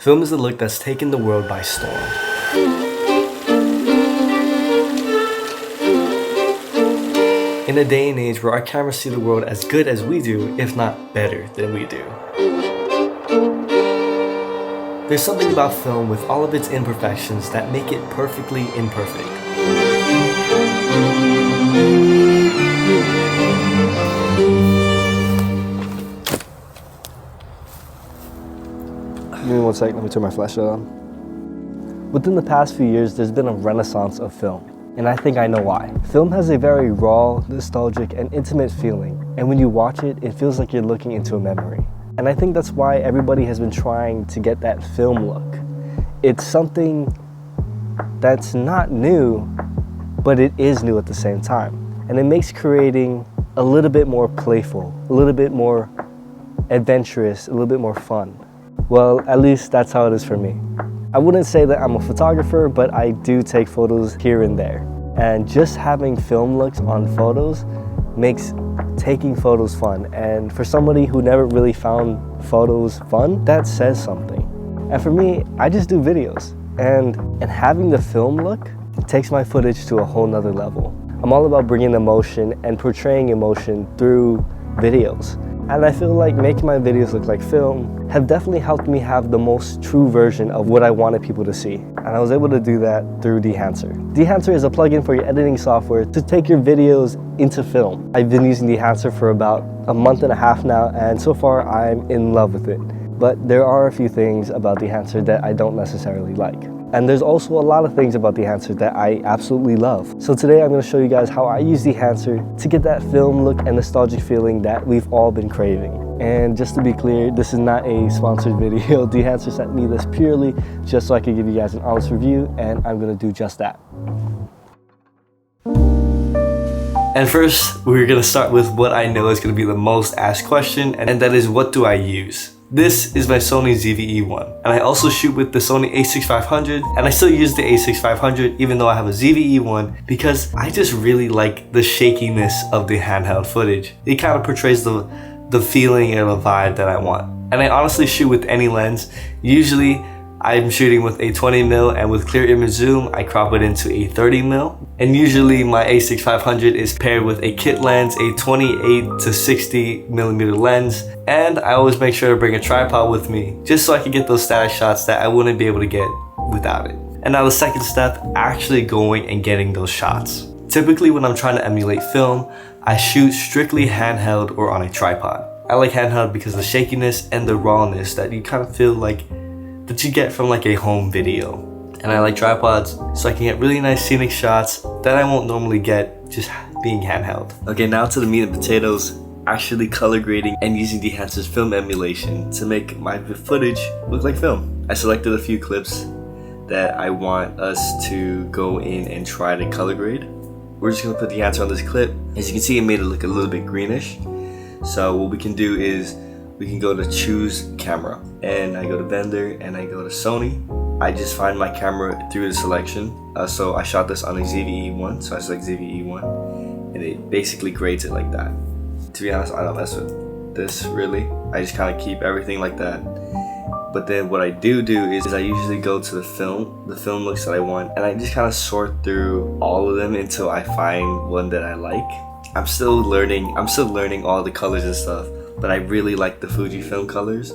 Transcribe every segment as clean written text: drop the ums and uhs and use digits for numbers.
Film is a look that's taken the world by storm. In a day and age where our cameras see the world as good as we do, if not better than we do. There's something about film with all of its imperfections that make it perfectly imperfect. Give me 1 sec, let me turn my flashlight on. Within the past few years, there's been a renaissance of film, and I think I know why. Film has a very raw, nostalgic, and intimate feeling, and when you watch it, it feels like you're looking into a memory. And I think that's why everybody has been trying to get that film look. It's something that's not new, but it is new at the same time. And it makes creating a little bit more playful, a little bit more adventurous, a little bit more fun. Well, at least that's how it is for me. I wouldn't say that I'm a photographer, but I do take photos here and there. And just having film looks on photos makes taking photos fun. And for somebody who never really found photos fun, that says something. And for me, I just do videos. And having the film look takes my footage to a whole nother level. I'm all about bringing emotion and portraying emotion through videos. And I feel like making my videos look like film have definitely helped me have the most true version of what I wanted people to see. And I was able to do that through Dehancer. Dehancer is a plugin for your editing software to take your videos into film. I've been using Dehancer for about a month and a half now, and so far I'm in love with it. But there are a few things about Dehancer that I don't necessarily like. And there's also a lot of things about Dehancer that I absolutely love. So today I'm going to show you guys how I use Dehancer to get that film look and nostalgic feeling that we've all been craving. And just to be clear, this is not a sponsored video. Dehancer sent me this purely just so I could give you guys an honest review, and I'm going to do just that. And first, we're going to start with what I know is going to be the most asked question, and that is, what do I use? This is my Sony ZV-E1, and I also shoot with the Sony a6500, and I still use the a6500 even though I have a ZV-E1 because I just really like the shakiness of the handheld footage. It kind of portrays the feeling and the vibe that I want. And I honestly shoot with any lens. Usually I'm shooting with a 20mm, and with clear image zoom I crop it into a 30mm. And usually my a6500 is paired with a kit lens, a 28 to 60mm lens, and I always make sure to bring a tripod with me just so I can get those static shots that I wouldn't be able to get without it. And now the second step, actually going and getting those shots. Typically when I'm trying to emulate film, I shoot strictly handheld or on a tripod. I like handheld because of the shakiness and the rawness that you kind of feel like that you get from like a home video. And I like tripods so I can get really nice scenic shots that I won't normally get just being handheld. Okay, now to the meat and potatoes, actually color grading and using Dehancer's film emulation to make my footage look like film. I selected a few clips that I want us to go in and try to color grade. We're just gonna put Dehancer on this clip. As you can see, it made it look a little bit greenish. So what we can do is we can go to choose camera, and I go to vendor and I go to Sony. I just find my camera through the selection. So I shot this on a ZV-E1, so I select ZV-E1, and it basically grades it like that. To be honest, I don't mess with this really. I just kind of keep everything like that. But then what I do is I usually go to the film looks that I want, and I just kind of sort through all of them until I find one that I like. I'm still learning all the colors and stuff, but I really like the Fujifilm colors.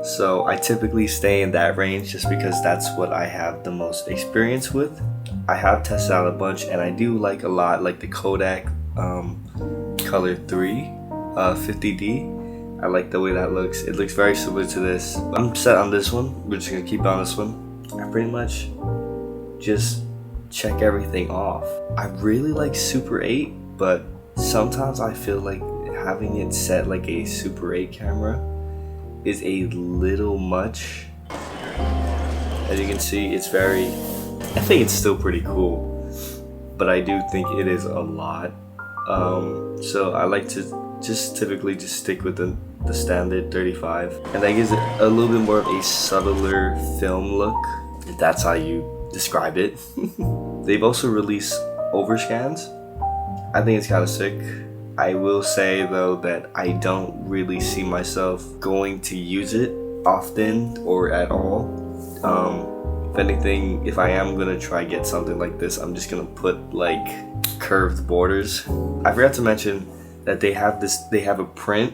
So I typically stay in that range just because that's what I have the most experience with. I have tested out a bunch, and I do like a lot like the Kodak Color 3 50D. I like the way that looks. It looks very similar to this. I'm set on this one. We're just gonna keep on this one. I pretty much just check everything off. I really like Super 8, but sometimes I feel like having it set like a Super 8 camera is a little much. As you can see, it's I think it's still pretty cool, but I do think it is a lot. So I like to typically just stick with the standard 35, and that gives it a little bit more of a subtler film look, if that's how you describe it. They've also released overscans. I think it's kind of sick. I will say though that I don't really see myself going to use it often or at all. If anything, if I am gonna try get something like this, I'm just gonna put like curved borders. I forgot to mention that they have a print,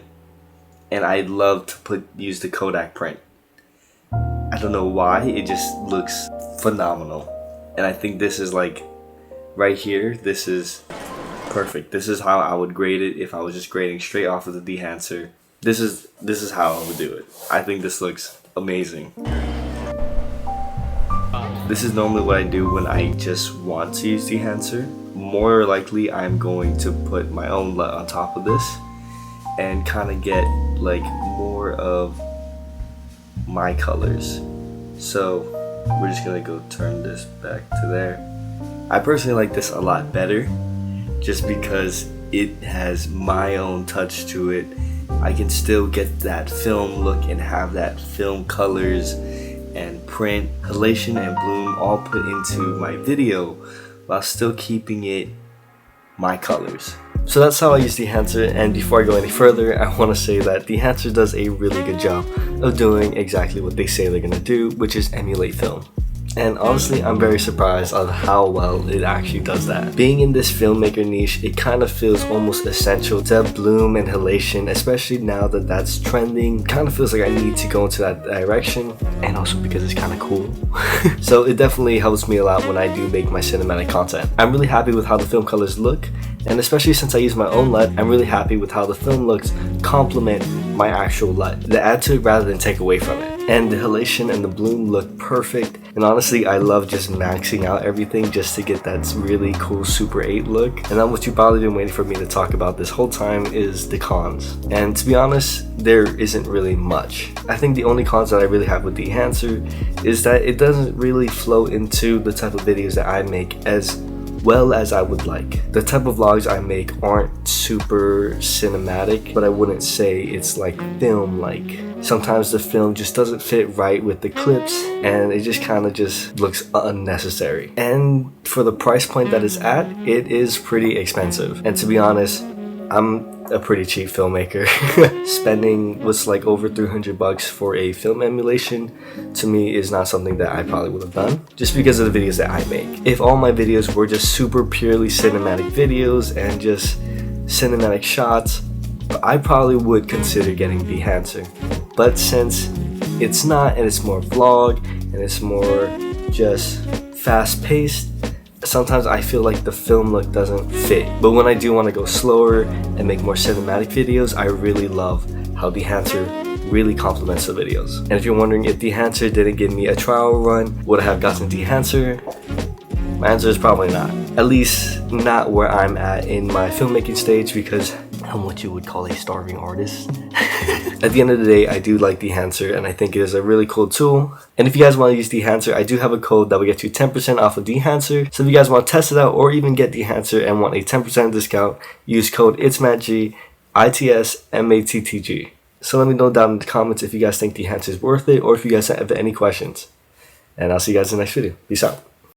and I'd love to use the Kodak print. I don't know why, it just looks phenomenal. And I think this is like right here, this is perfect. This is how I would grade it if I was just grading straight off of the Dehancer. This is how I would do it. I think this looks amazing. This is normally what I do when I just want to use Dehancer. More likely I'm going to put my own LUT on top of this and kind of get like more of my colors. So we're just gonna go turn this back to there. I personally like this a lot better just because it has my own touch to it. I can still get that film look and have that film colors and print, halation and bloom all put into my video while still keeping it my colors. So that's how I use Dehancer, and before I go any further, I want to say that Dehancer does a really good job of doing exactly what they say they're going to do, which is emulate film. And honestly, I'm very surprised of how well it actually does that. Being in this filmmaker niche, it kind of feels almost essential to have bloom and halation, especially now that that's trending. Kind of feels like I need to go into that direction, and also because it's kind of cool. So it definitely helps me a lot when I do make my cinematic content. I'm really happy with how the film colors look, and especially since I use my own LUT, I'm really happy with how the film looks complement my actual LUT. They add to it rather than take away from it. And the halation and the bloom look perfect, and honestly I love just maxing out everything just to get that really cool Super 8 look. And then what you've probably been waiting for me to talk about this whole time is the cons. And to be honest, there isn't really much. I think the only cons that I really have with Dehancer is that it doesn't really flow into the type of videos that I make as well as I would like. The type of vlogs I make aren't super cinematic, but I wouldn't say it's like film-like. Sometimes the film just doesn't fit right with the clips, and it just kind of just looks unnecessary. And for the price point that it's at, it is pretty expensive. And to be honest, I'm a pretty cheap filmmaker. Spending what's like over $300 for a film emulation to me is not something that I probably would have done, just because of the videos that I make. If all my videos were just super purely cinematic videos and just cinematic shots, I probably would consider getting Dehancer. But since it's not, and it's more vlog and it's more just fast-paced, sometimes I feel like the film look doesn't fit. But when I do want to go slower and make more cinematic videos, I really love how Dehancer really complements the videos. And if you're wondering if Dehancer didn't give me a trial run, would I have gotten Dehancer? My answer is probably not. At least not where I'm at in my filmmaking stage, because I'm what you would call a starving artist. At the end of the day, I do like Dehancer, and I think it is a really cool tool. And if you guys want to use Dehancer, I do have a code that will get you 10% off of Dehancer. So if you guys want to test it out or even get Dehancer and want a 10% discount, use code ITSMATTG, ITSMATTG. So let me know down in the comments if you guys think Dehancer is worth it, or if you guys have any questions. And I'll see you guys in the next video. Peace out.